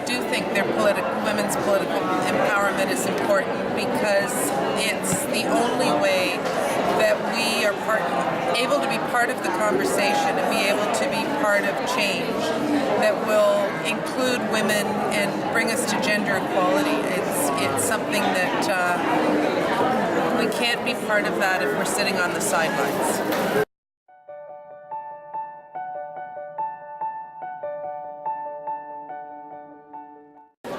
do think women's political empowerment is important because it's the only way that we are able to be part of the conversation and be able to be part of change that will include women and bring us to gender equality. It's something that we can't be part of that if we're sitting on the sidelines.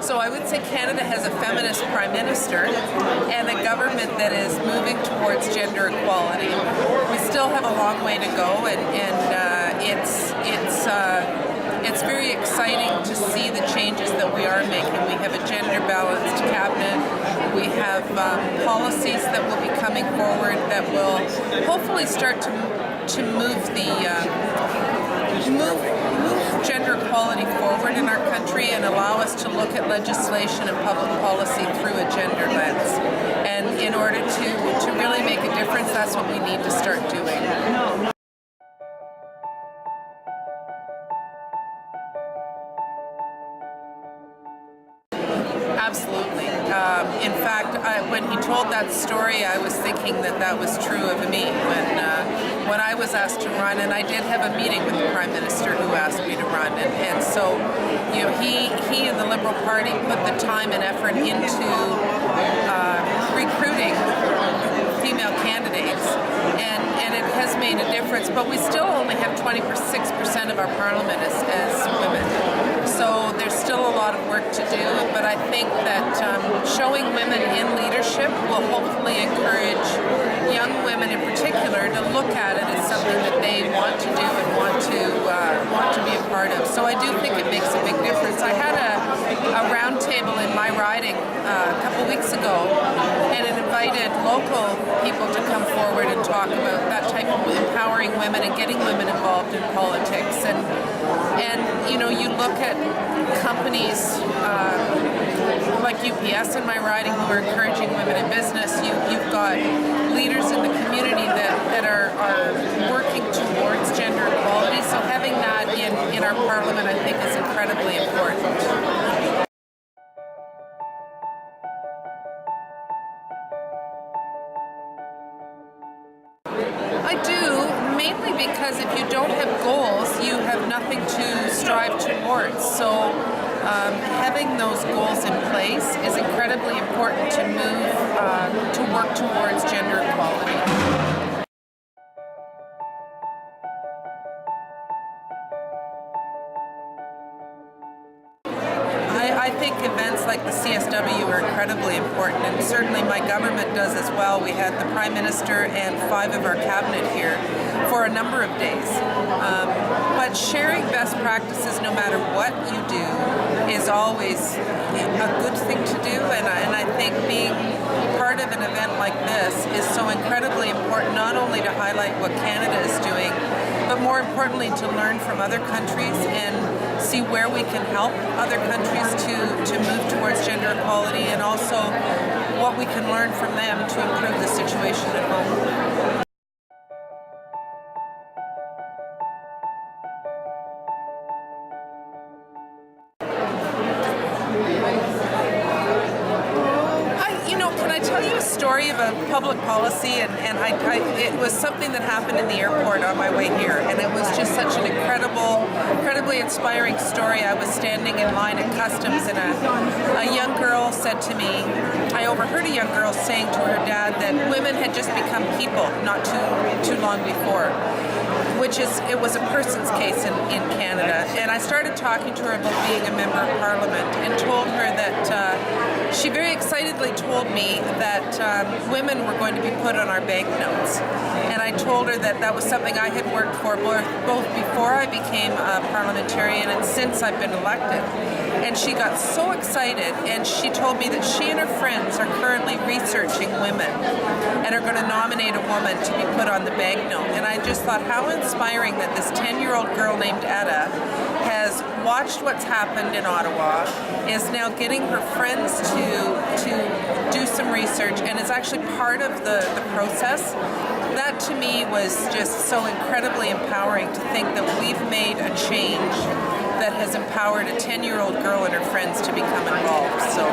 So I would say Canada has a feminist prime minister and a government that is moving towards gender equality. We still have a long way to go, and it's very exciting to see the changes that we are making. We have a gender-balanced cabinet. We have policies that will be coming forward that will hopefully start to move gender equality forward in our country and allow us to look at legislation and public policy through a gender lens. And in order to really make a difference, that's what we need to start doing. Absolutely. In fact, when he told that story, I was thinking that was true of me when I was asked to run, and I did have a meeting with the Prime Minister who asked me to run, and so he and the Liberal Party put the time and effort into recruiting female candidates, and it has made a difference, but we still only have 26% of our parliament as women. So there's still a lot of work to do, but I think that showing women in leadership will hopefully encourage young women in particular to look at it as something that they want to do and want to be a part of. So I do think it makes a big difference. I had a round table in my riding a couple weeks ago, and it invited local people to come forward and talk about that type of empowering women and getting women involved in politics. And you look at companies like UPS in my riding who are encouraging women in business. You've got leaders in the community that are working towards gender equality. So having that in our parliament, I think, is incredibly important. I do, mainly because if you don't have goals, you have nothing to strive towards. So having those goals in place is incredibly important to move, to work towards gender equality. I think events like the CSW are incredibly important, and certainly my government does as well. We had the Prime Minister and 5 of our cabinet here for a number of days. But sharing best practices, no matter what you do, is always a good thing to do, and I think being part of an event like this is so incredibly important, not only to highlight what Canada is doing, but more importantly to learn from other countries and see where we can help other countries to move towards gender equality, and also what we can learn from them to improve the situation at home. Can I tell you a story of a public policy? And it was something that happened in the airport on my way here, and it was just such an incredibly inspiring story. I was standing in line at customs, and a young girl said to me, I overheard a young girl saying to her dad that women had just become people not too long before. It was a person's case in Canada. And I started talking to her about being a member of Parliament and told her that she very excitedly told me that women were going to be put on our banknotes. And I told her that was something I had worked for both before I became a parliamentarian and since I've been elected. And she got so excited, and she told me that she and her friends are currently researching women and are going to nominate a woman to be put on the banknote. And I just thought, how inspiring that this 10-year-old girl named Etta has watched what's happened in Ottawa, is now getting her friends to do some research, and is actually part of the process that to me was just so incredibly empowering to think that we've made a change that has empowered a 10-year-old girl and her friends to become involved. So